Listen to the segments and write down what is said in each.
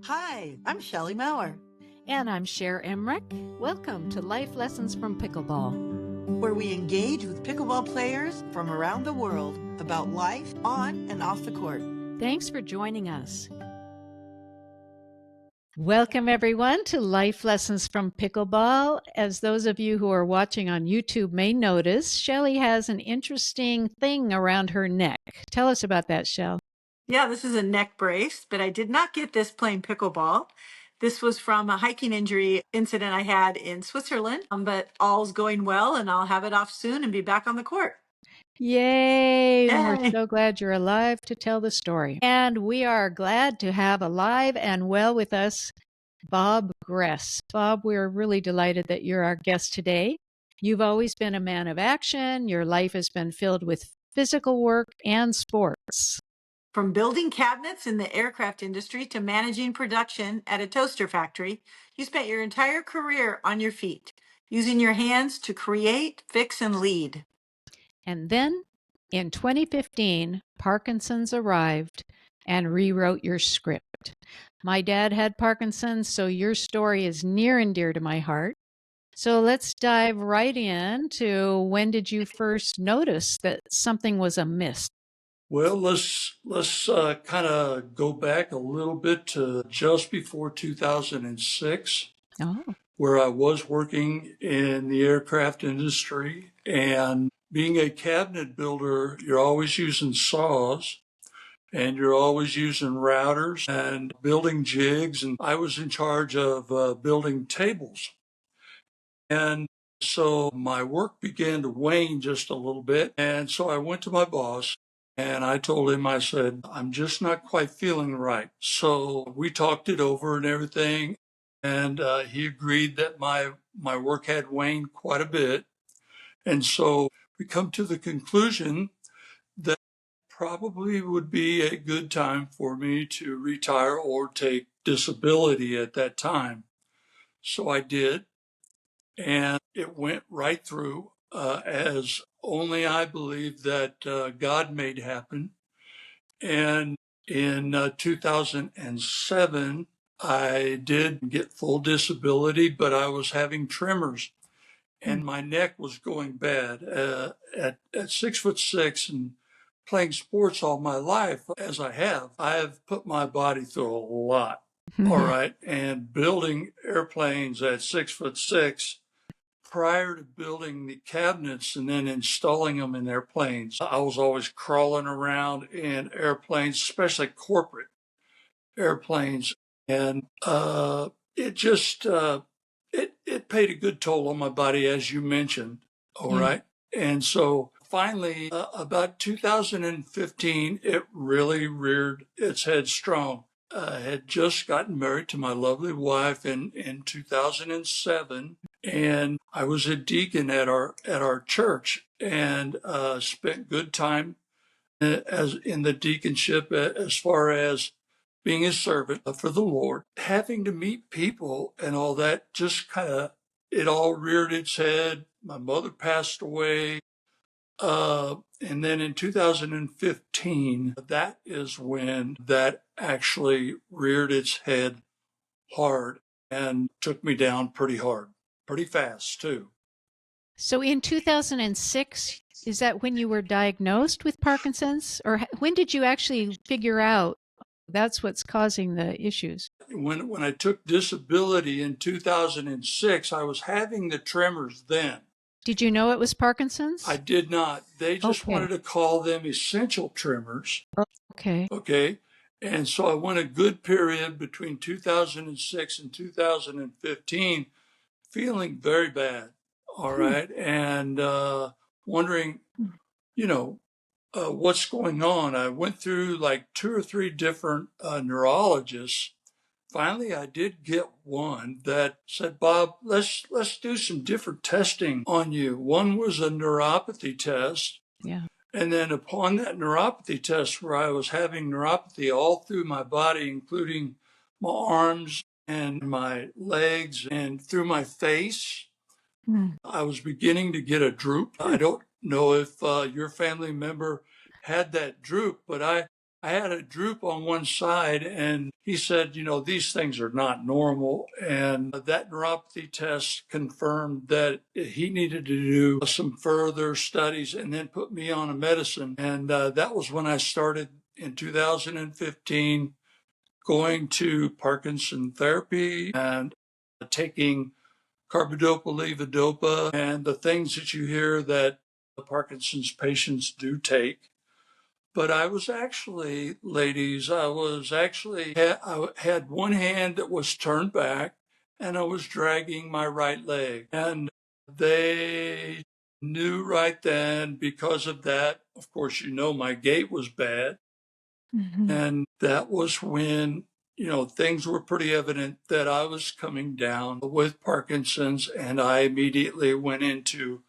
Hi, I'm Shelley Maurer, And I'm Cher Emmerich. Welcome to Life Lessons from Pickleball. where we engage with pickleball players from around the world about life on and off the court. Thanks for joining us. Welcome, everyone, to Life Lessons from Pickleball. As those of you who are watching on YouTube may notice, Shelley has an interesting thing around her neck. Tell us about that, Shell. Yeah, this is a neck brace, but I did not get this playing pickleball. This was from a hiking injury incident I had in Switzerland, but all's going well, and I'll have it off soon and be back on the court. Yay! And we're Yay! so glad you're alive to tell the story. And we are glad to have alive and well with us Bob Gress. Bob, we're really delighted that you're our guest today. You've always been a man of action. Your life has been filled with physical work and sports. From building cabinets in the aircraft industry to managing production at a toaster factory, you spent your entire career on your feet, using your hands to create, fix, and lead. And then in 2015, Parkinson's arrived and rewrote your script. My dad had Parkinson's, so your story is near and dear to my heart. So let's dive right in to when did you first notice that something was amiss? Well, let's kind of go back a little bit to just before 2006, Oh, where I was working in the aircraft industry. And being a cabinet builder, you're always using saws and you're always using routers and building jigs. And I was in charge of building tables. And so my work began to wane just a little bit. And so I went to my boss and I told him, I said, I'm just not quite feeling right. So we talked it over and everything. And he agreed that my work had waned quite a bit. And so we come to the conclusion that probably would be a good time for me to retire or take disability at that time. So I did. And it went right through as only I believe that God made happen. And in 2007, I did get full disability, but I was having tremors and my neck was going bad. At 6'6" and playing sports all my life, as I have put my body through a lot. All right. And building airplanes at 6'6", prior to building the cabinets and then installing them in airplanes, I was always crawling around in airplanes, especially corporate airplanes. And it just, it paid a good toll on my body, as you mentioned. All Yeah. right. And so finally, about 2015, it really reared its head strong. I had just gotten married to my lovely wife in 2007, and I was a deacon at our church and spent good time as in the deaconship as far as being a servant for the Lord. Having to meet people and all that just kind of, it all reared its head. My mother passed away. And then in 2015, that is when that actually reared its head hard and took me down pretty hard, pretty fast too. So in 2006, is that when you were diagnosed with Parkinson's? Or when did you actually figure out that's what's causing the issues? When I took disability in 2006, I was having the tremors then. Did you know it was Parkinson's? I did not. They just Okay. wanted to call them essential tremors. Okay. Okay. And so I went a good period between 2006 and 2015 feeling very bad. All right. And wondering, what's going on. I went through like 2 or 3 different neurologists. Finally, I did get one that said, Bob, let's do some different testing on you. One was a neuropathy test. Yeah. And then upon that neuropathy test, where I was having neuropathy all through my body, including my arms and my legs and through my face, I was beginning to get a droop. I don't know if your family member had that droop, but I had a droop on one side, and he said, these things are not normal. And that neuropathy test confirmed that he needed to do some further studies and then put me on a medicine. And that was when I started in 2015 going to Parkinson therapy and taking carbidopa, levodopa, and the things that you hear that the Parkinson's patients do take. But I was actually, ladies, I had one hand that was turned back and I was dragging my right leg. And they knew right then because of that. Of course, my gait was bad. Mm-hmm. And that was when, things were pretty evident that I was coming down with Parkinson's, and I immediately went into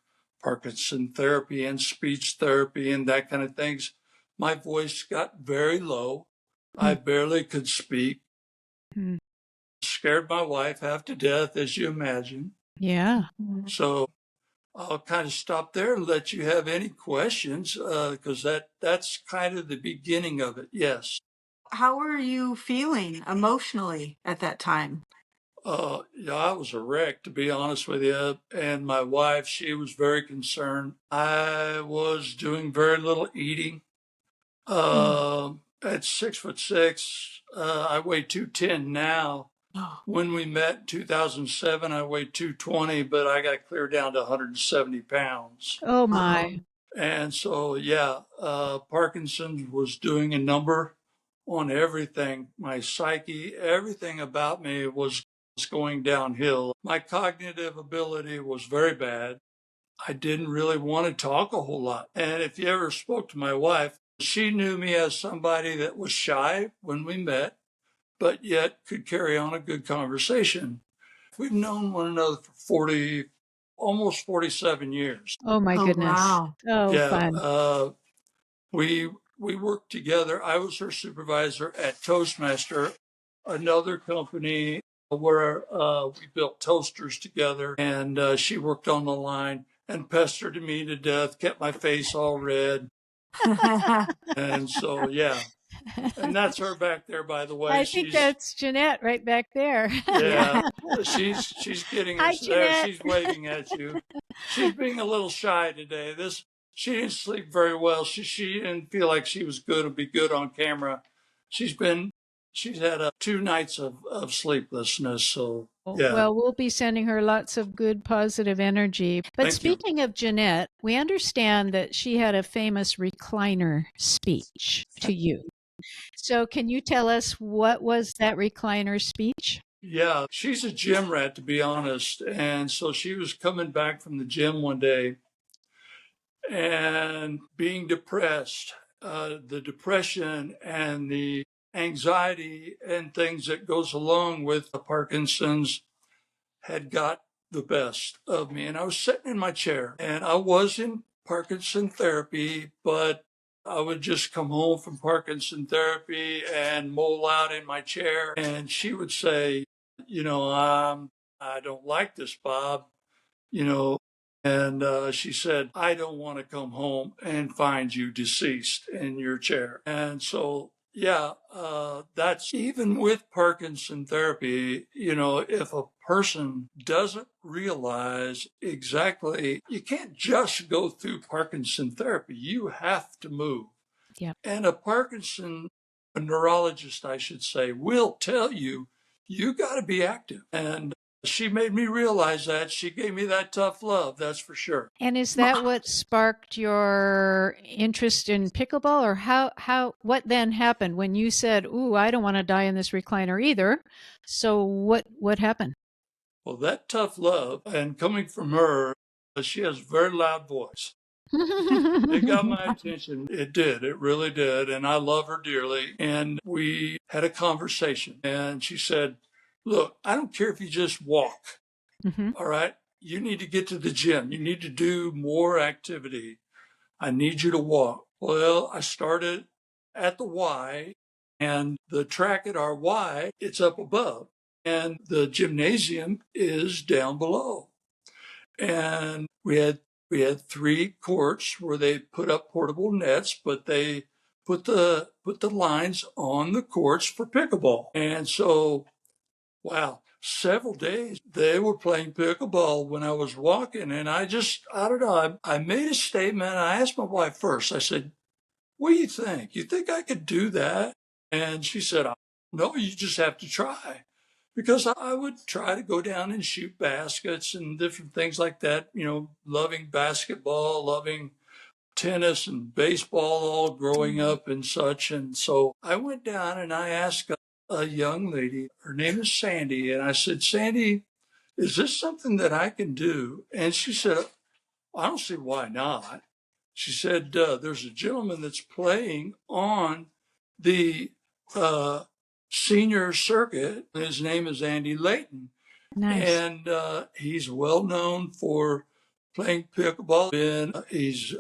Parkinson therapy and speech therapy and that kind of things. My voice got very low. I barely could speak. Scared my wife half to death, as you imagine. Yeah. So I'll kind of stop there and let you have any questions, because that's kind of the beginning of it. Yes. How were you feeling emotionally at that time? Yeah, I was a wreck, to be honest with you. And my wife, she was very concerned. I was doing very little eating. At 6'6", I weigh 210 now. Oh. When we met in 2007, I weighed 220, but I got clear down to 170 pounds. Oh my. And so, yeah, Parkinson's was doing a number on everything. My psyche, everything about me was going downhill. My cognitive ability was very bad. I didn't really want to talk a whole lot. And if you ever spoke to my wife, she knew me as somebody that was shy when we met, but yet could carry on a good conversation. We've known one another for almost 47 years. Oh my goodness. Wow. Oh, Yeah, fun. we worked together. I was her supervisor at Toastmaster, another company where we built toasters together, and she worked on the line and pestered me to death, kept my face all red. And so, yeah. And that's her back there, by the way. I think that's Jeanette right back there. Yeah, she's getting Hi, us there. Jeanette. She's waving at you. She's being a little shy today. She didn't sleep very well. She didn't feel like she was good to be good on camera. She's had 2 nights of sleeplessness. So yeah. Well, we'll be sending her lots of good positive energy. But Thank speaking you. of Jeanette, we understand that she had a famous recliner speech to you. So can you tell us what was that recliner speech? Yeah, she's a gym rat, to be honest. And so she was coming back from the gym one day and being depressed. The depression and the anxiety and things that goes along with Parkinson's had got the best of me. And I was sitting in my chair, and I was in Parkinson therapy, but I would just come home from Parkinson therapy and mull out in my chair. And she would say, I don't like this, Bob, you know. And she said, I don't want to come home and find you deceased in your chair. And so, yeah, that's even with Parkinson therapy, if a person doesn't realize exactly, you can't just go through Parkinson therapy. You have to move. Yep. And a neurologist, I should say, will tell you, you got to be active. And she made me realize that. She gave me that tough love, that's for sure. And is that what sparked your interest in pickleball, or what then happened when you said, "Ooh, I don't want to die in this recliner either"? So what happened? Well, that tough love, and coming from her, she has a very loud voice. It got my attention. It did. It really did. And I love her dearly. And we had a conversation. And she said, look, I don't care if you just walk. Mm-hmm. All right. You need to get to the gym. You need to do more activity. I need you to walk. Well, I started at the Y, and the track at our Y, it's up above. And the gymnasium is down below. And we had 3 courts where they put up portable nets, but they put the lines on the courts for pickleball. And so, wow, several days they were playing pickleball when I was walking, and I don't know, I made a statement. I asked my wife first. I said, "What do you think? You think I could do that?" And she said, "No, you just have to try." Because I would try to go down and shoot baskets and different things like that, loving basketball, loving tennis and baseball all growing up and such. And so I went down and I asked a young lady, her name is Sandy, and I said, "Sandy, is this something that I can do?" And she said, "I don't see why not." She said, "There's a gentleman that's playing on the uh, senior circuit. His name is Andy Layton, Nice. and he's well known for playing pickleball. He's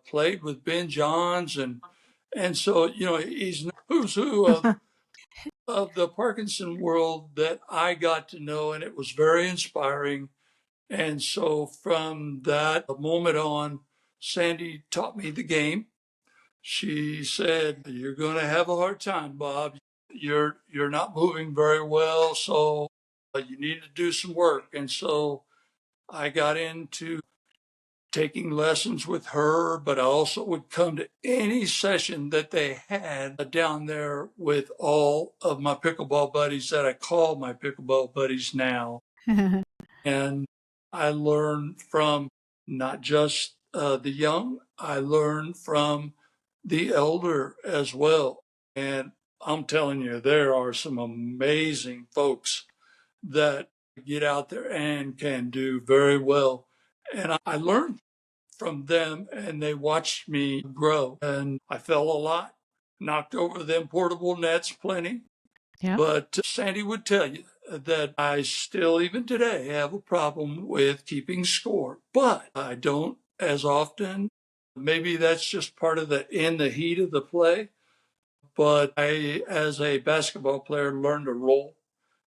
played with Ben Johns, and so he's who's who of the Parkinson world that I got to know, and it was very inspiring. And so from that moment on, Sandy taught me the game. She said, "You're going to have a hard time, Bob. You're not moving very well, so you need to do some work." And so I got into taking lessons with her, but I also would come to any session that they had down there with all of my pickleball buddies that I call my pickleball buddies now. And I learned from not just the young, I learned from the elder as well. And I'm telling you, there are some amazing folks that get out there and can do very well. And I learned from them, and they watched me grow. And I fell a lot, knocked over them portable nets plenty. Yeah. But Sandy would tell you that I still, even today, have a problem with keeping score, but I don't as often. Maybe that's just part of in the heat of the play. But I, as a basketball player, learned to roll.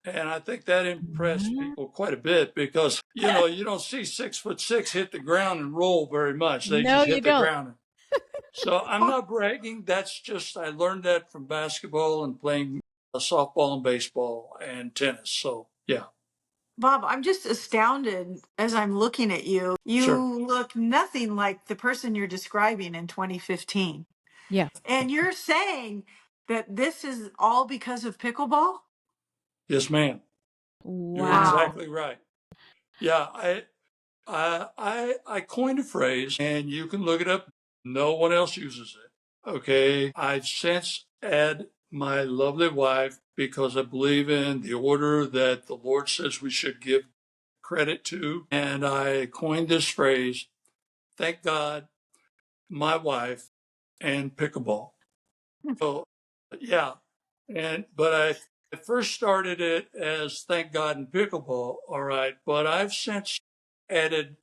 And I think that impressed people quite a bit because, you don't see 6'6" hit the ground and roll very much. They No, just you hit the don't. ground. So I'm not bragging. That's just, I learned that from basketball and playing softball and baseball and tennis. So, yeah. Bob, I'm just astounded as I'm looking at you. You Sure. look nothing like the person you're describing in 2015. Yeah. And you're saying that this is all because of pickleball? Yes, ma'am. You're Wow. exactly right. Yeah. I coined a phrase and you can look it up. No one else uses it. Okay. I've since add my lovely wife because I believe in the order that the Lord says we should give credit to. And I coined this phrase, thank God, my wife, and pickleball. So, yeah. But I first started it as thank God and pickleball. All right. But I've since added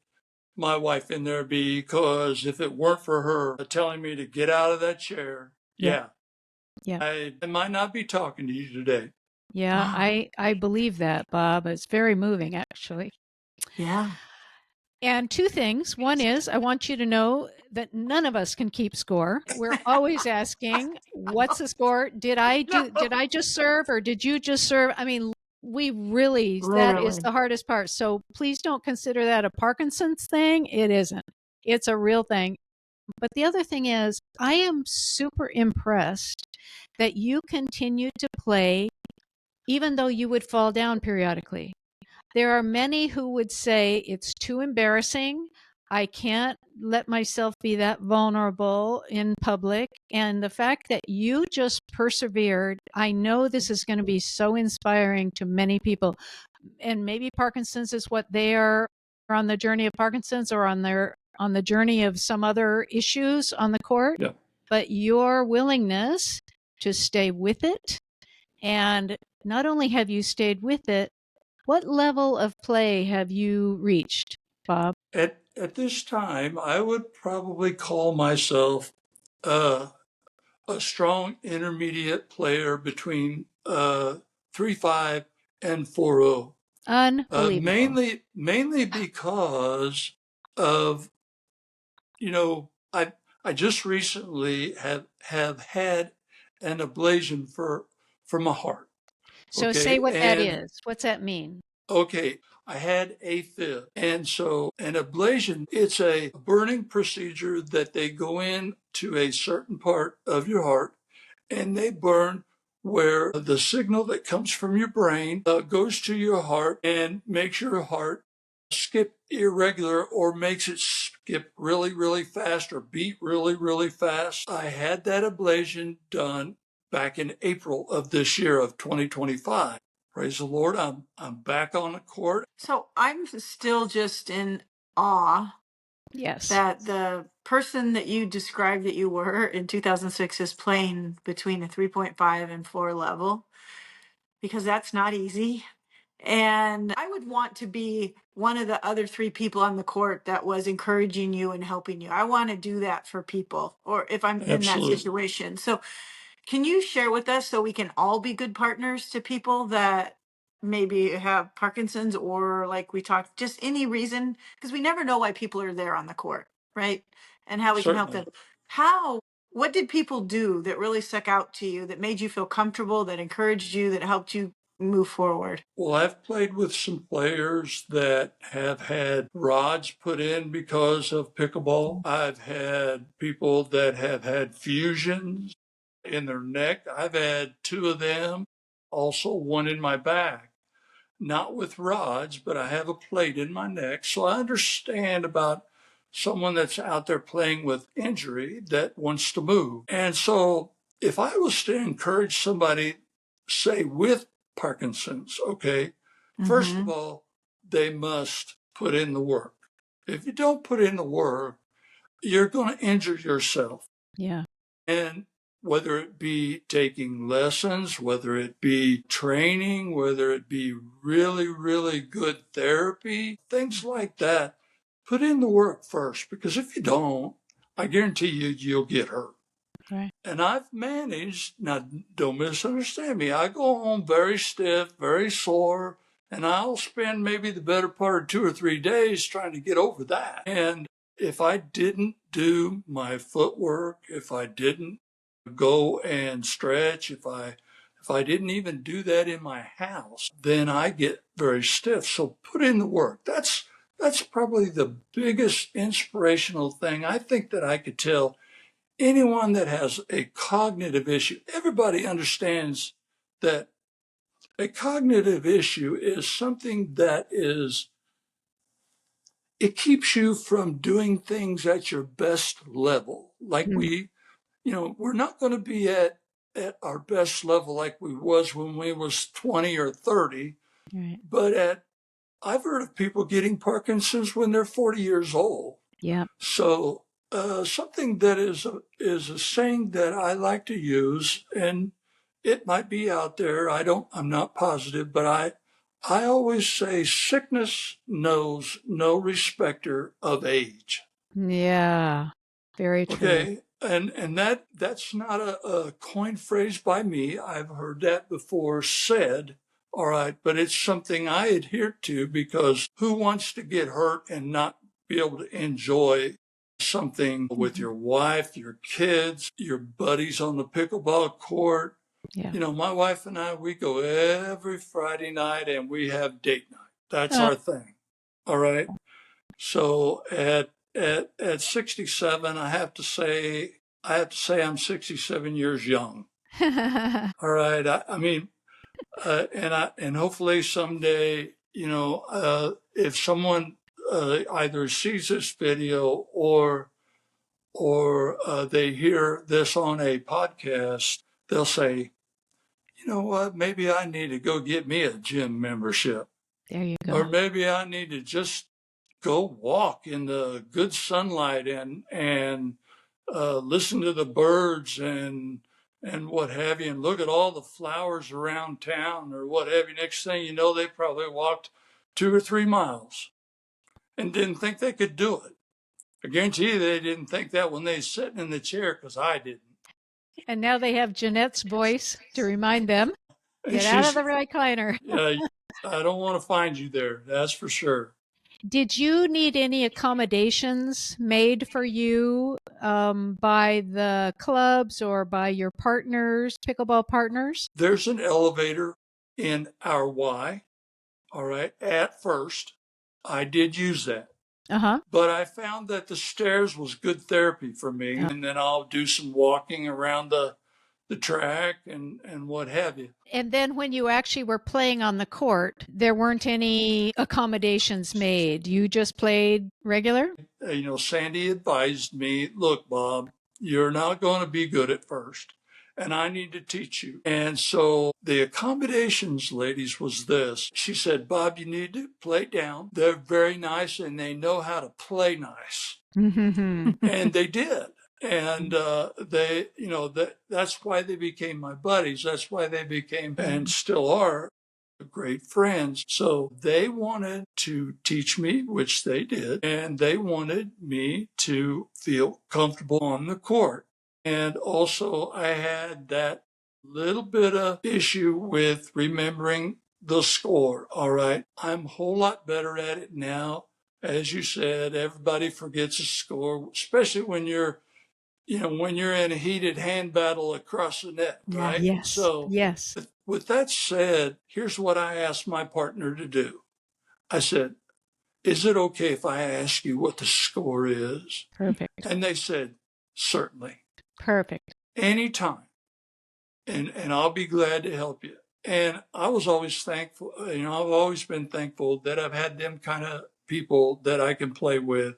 my wife in there because if it weren't for her telling me to get out of that chair, Yeah. yeah, Yeah. I might not be talking to you today. Yeah. Wow. I believe that, Bob. It's very moving, actually. Yeah. And two things. One is I want you to know that none of us can keep score. We're always asking, what's the score? Did I just serve or did you just serve? I mean, we really, that is Literally. the hardest part. So please don't consider that a Parkinson's thing. It isn't. It's a real thing. But the other thing is, I am super impressed that you continue to play even though you would fall down periodically. There are many who would say it's too embarrassing. I can't let myself be that vulnerable in public. And the fact that you just persevered, I know this is going to be so inspiring to many people. And maybe Parkinson's is what they are on the journey of Parkinson's or on the journey of some other issues on the court. Yeah. But your willingness to stay with it, and not only have you stayed with it, what level of play have you reached, Bob? At this time, I would probably call myself uh, a strong intermediate player between 3-5 and 4-0. Unbelievable. Mainly because of, I I just recently have had an ablation for my heart. So say Okay. what that And is. What's that mean? okay, I had AFib. And so an ablation, it's a burning procedure that they go in to a certain part of your heart and they burn where the signal that comes from your brain goes to your heart and makes your heart skip irregular or makes it skip really, really fast or beat really, really fast. I had that ablation done back in April of this year of 2025. Praise the Lord. I'm back on the court. So I'm still just in awe Yes. that the person that you described that you were in 2006 is playing between a 3.5 and 4 level, because that's not easy. And I would want to be one of the other 3 people on the court that was encouraging you and helping you. I want to do that for people, or if I'm in that Absolutely. situation. So can you share with us so we can all be good partners to people that maybe have Parkinson's, or like we talked, just any reason? Because we never know why people are there on the court, right? And how we can help Certainly. them. What did people do that really stuck out to you, that made you feel comfortable, that encouraged you, that helped you move forward? Well, I've played with some players that have had rods put in because of pickleball. I've had people that have had fusions in their neck. I've had 2 of them, also one in my back. Not with rods, but I have a plate in my neck. So I understand about someone that's out there playing with injury that wants to move. And so if I was to encourage somebody, say with Parkinson's, okay, first of Mm-hmm. all, they must put in the work. If you don't put in the work, you're going to injure yourself. Yeah. And whether it be taking lessons, whether it be training, whether it be really, really good therapy, things like that, put in the work first, because if you don't, I guarantee you'll get hurt. Right. And I've managed, now don't misunderstand me, I go home very stiff, very sore, and I'll spend maybe the better part of 2 or 3 days trying to get over that. And if I didn't do my footwork, if I didn't go and stretch, if I didn't even do that in my house, then I get very stiff. So put in the work. That's probably the biggest inspirational thing I think that I could tell anyone that has a cognitive issue. Everybody understands that a cognitive issue is something that it keeps you from doing things at your best level. Like Mm. we're not going to be at our best level like we was when we was 20 or 30, Right. but I've heard of people getting Parkinson's when they're 40 years old. Yeah. So something that is a saying that I like to use, and it might be out there. I'm not positive, but I always say sickness knows no respecter of age. Yeah. Very true. Okay. And that's not a coined phrase by me. I've heard that before said. All right. But it's something I adhere to, because who wants to get hurt and not be able to enjoy something with Mhm. your wife, your kids, your buddies on the pickleball court? Yeah. My wife and I, we go every Friday night and we have date night. That's Uh, our thing. All right. So at 67, I have to say I'm 67 years young. All right. I mean, and hopefully someday, if someone either sees this video or they hear this on a podcast, they'll say, you know what? Maybe I need to go get me a gym membership, there you or go. maybe I need to just go walk in the good sunlight and listen to the birds and what have you, and look at all the flowers around town or what have you. Next thing you know, they probably walked 2 or 3 miles and didn't think they could do it. I guarantee you they didn't think that when they were sitting in the chair, because I didn't. And now they have Jeanette's voice to remind them, And get out of she's, the recliner. yeah, I don't want to find you there. That's for sure. Did you need any accommodations made for you by the clubs or by your partners, pickleball partners? There's an elevator in our Y, all right, at first. I did use that. Uh-huh. But I found that the stairs was good therapy for me. And then I'll do some walking around the track and what have you. And then when you actually were playing on the court, there weren't any accommodations made. You just played regular? Sandy advised me, look, Bob, you're not going to be good at first, and I need to teach you. And so the accommodations, ladies, was this. She said, Bob, you need to play down. They're very nice, and they know how to play nice. And they did. And that's why they became my buddies. That's why they became and still are great friends. So they wanted to teach me, which they did, and they wanted me to feel comfortable on the court. And also, I had that little bit of issue with remembering the score. All right. I'm a whole lot better at it now. As you said, everybody forgets a score, especially when you're in a heated hand battle across the net, right? Yes. So, yes. With that said, here's what I asked my partner to do. I said, is it okay if I ask you what the score is? Perfect. And they said, certainly. Perfect. Anytime. And I'll be glad to help you. And I was always thankful, I've always been thankful that I've had them kind of people that I can play with.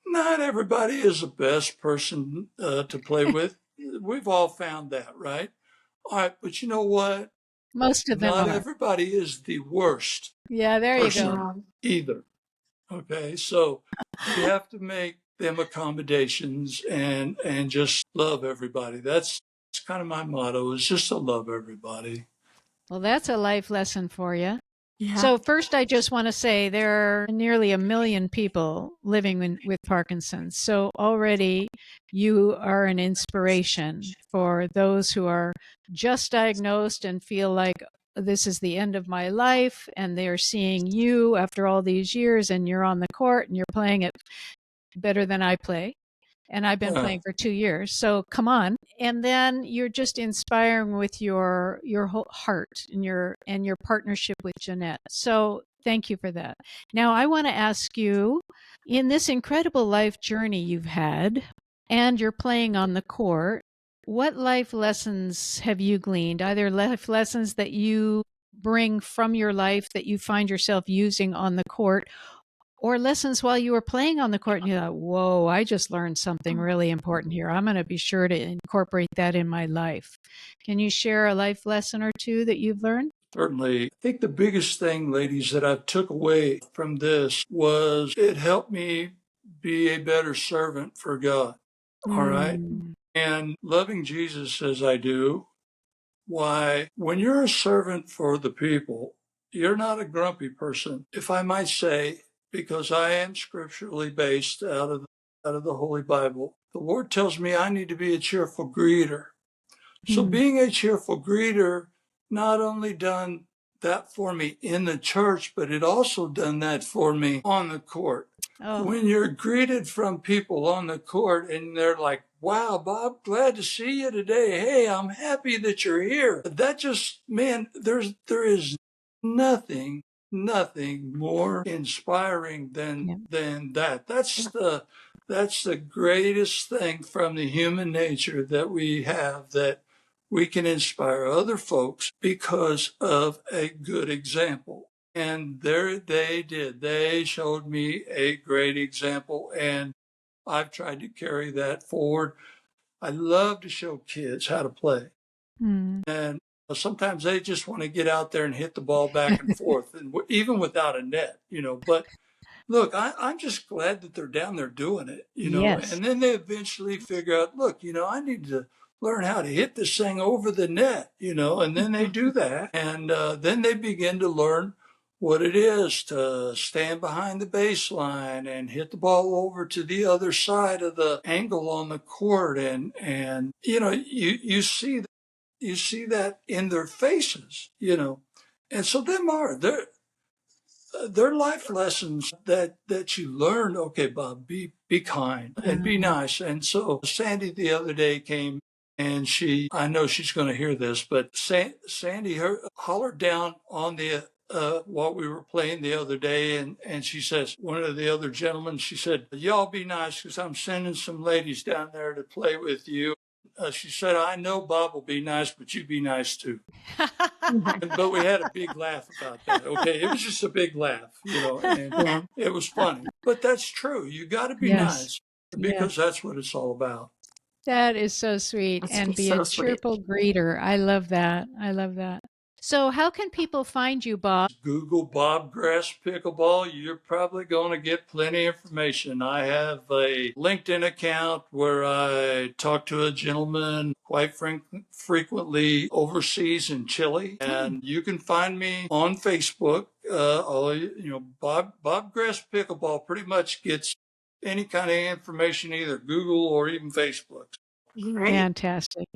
Not everybody is the best person to play with. We've all found that, right? All right, but you know what? Most of them Not are. everybody is the worst Yeah, there you person go. either. Okay, so you have to make them accommodations and just love everybody. That's kind of my motto, is just to love everybody. Well, that's a life lesson for you. Yeah. So first, I just want to say there are nearly 1 million people living with Parkinson's. So already you are an inspiration for those who are just diagnosed and feel like this is the end of my life, and they're seeing you after all these years, and you're on the court and you're playing it better than I play. And I've been playing for 2 years. So come on. And then you're just inspiring with your whole heart and your partnership with Jeanette. So thank you for that. Now I want to ask you, in this incredible life journey you've had and you're playing on the court, what life lessons have you gleaned? Either life lessons that you bring from your life that you find yourself using on the court, or lessons while you were playing on the court and you thought, whoa, I just learned something really important here. I'm going to be sure to incorporate that in my life. Can you share a life lesson or two that you've learned? Certainly. I think the biggest thing, ladies, that I took away from this was it helped me be a better servant for God. All right. And loving Jesus as I do, why, when you're a servant for the people, you're not a grumpy person, if I might say, because I am scripturally based out of the Holy Bible. The Lord tells me I need to be a cheerful greeter. So being a cheerful greeter not only done that for me in the church, but it also done that for me on the court. Oh, When you're greeted from people on the court and they're like, wow, Bob, glad to see you today. Hey, I'm happy that you're here. That just, man, there is nothing more inspiring than that. That's the greatest thing from the human nature that we have, that we can inspire other folks because of a good example. And there they did. They showed me a great example, and I've tried to carry that forward. I love to show kids how to play. And sometimes they just want to get out there and hit the ball back and forth, and even without a net, but look, I'm just glad that they're down there doing it, yes. and then they eventually figure out, look, I need to learn how to hit this thing over the net, and then they do that. And then they begin to learn what it is to stand behind the baseline and hit the ball over to the other side of the angle on the court. And you see that in their faces, and so they're they're life lessons that you learn. Okay, Bob, be kind and be nice. And so Sandy the other day came and I know she's going to hear this, but Sandy hollered down on the while we were playing the other day, and she says, one of the other gentlemen, she said, y'all be nice because I'm sending some ladies down there to play with you. She said, I know Bob will be nice, but you be nice too. But we had a big laugh about that. Okay, it was just a big laugh, and it was funny. But that's true. You got to be nice because that's what it's all about. That is so sweet. And be a cheerful greeter. I love that. I love that. So how can people find you, Bob? Google Bob Gress Pickleball. You're probably going to get plenty of information. I have a LinkedIn account where I talk to a gentleman quite frequently overseas in Chile. And you can find me on Facebook. Bob Gress Pickleball pretty much gets any kind of information, either Google or even Facebook. Great. Fantastic.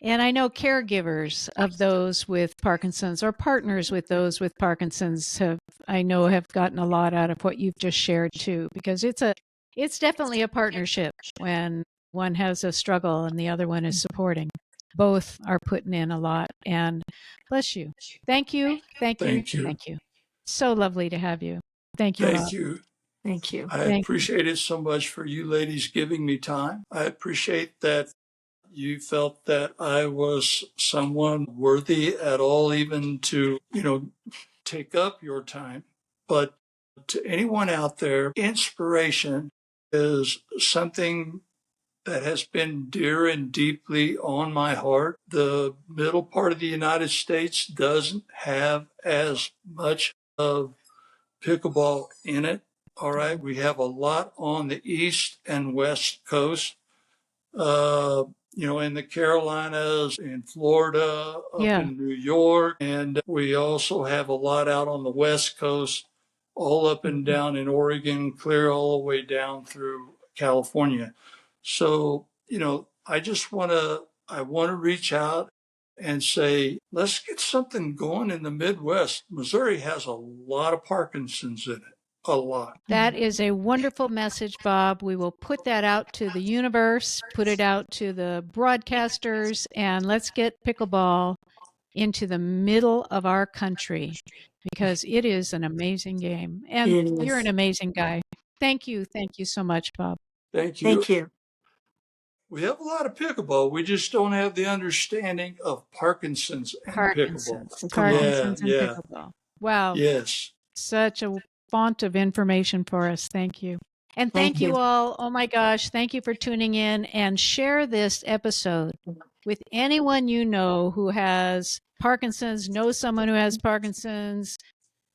And I know caregivers of those with Parkinson's or partners with those with Parkinson's have gotten a lot out of what you've just shared too, because it's definitely a partnership when one has a struggle and the other one is supporting. Both are putting in a lot, and bless you. Thank you. Thank you. Thank you. Thank you. So lovely to have you. Thank you. Thank you. Thank you. I appreciate it so much for you ladies giving me time. I appreciate that you felt that I was someone worthy at all, even to, take up your time. But to anyone out there, inspiration is something that has been dear and deeply on my heart. The middle part of the United States doesn't have as much of pickleball in it. All right. We have a lot on the East and West Coast. In the Carolinas, in Florida, up in New York. And we also have a lot out on the West Coast, all up and down in Oregon, clear all the way down through California. So, I want to reach out and say, let's get something going in the Midwest. Missouri has a lot of Parkinson's in it. A lot. That is a wonderful message, Bob. We will put that out to the universe, put it out to the broadcasters, and let's get pickleball into the middle of our country because it is an amazing game. And you're an amazing guy. Thank you. Thank you so much, Bob. Thank you. Thank you. We have a lot of pickleball. We just don't have the understanding of Parkinson's and pickleball. Parkinson's and pickleball. Wow. Yes. Such a font of information for us. Thank you. And thank you all. Oh my gosh. Thank you for tuning in, and share this episode with anyone you know who has Parkinson's, knows someone who has Parkinson's,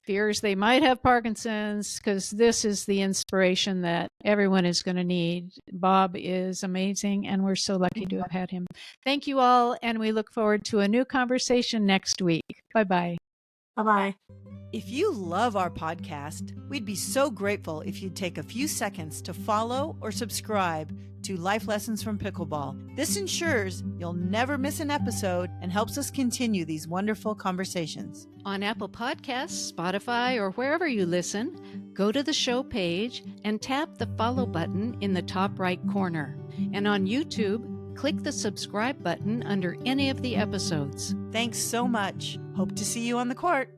fears they might have Parkinson's, because this is the inspiration that everyone is going to need. Bob is amazing, and we're so lucky to have had him. Thank you all, and we look forward to a new conversation next week. Bye-bye. Bye-bye. If you love our podcast, we'd be so grateful if you'd take a few seconds to follow or subscribe to Life Lessons from Pickleball. This ensures you'll never miss an episode and helps us continue these wonderful conversations. On Apple Podcasts, Spotify, or wherever you listen, go to the show page and tap the follow button in the top right corner. And on YouTube, click the subscribe button under any of the episodes. Thanks so much. Hope to see you on the court.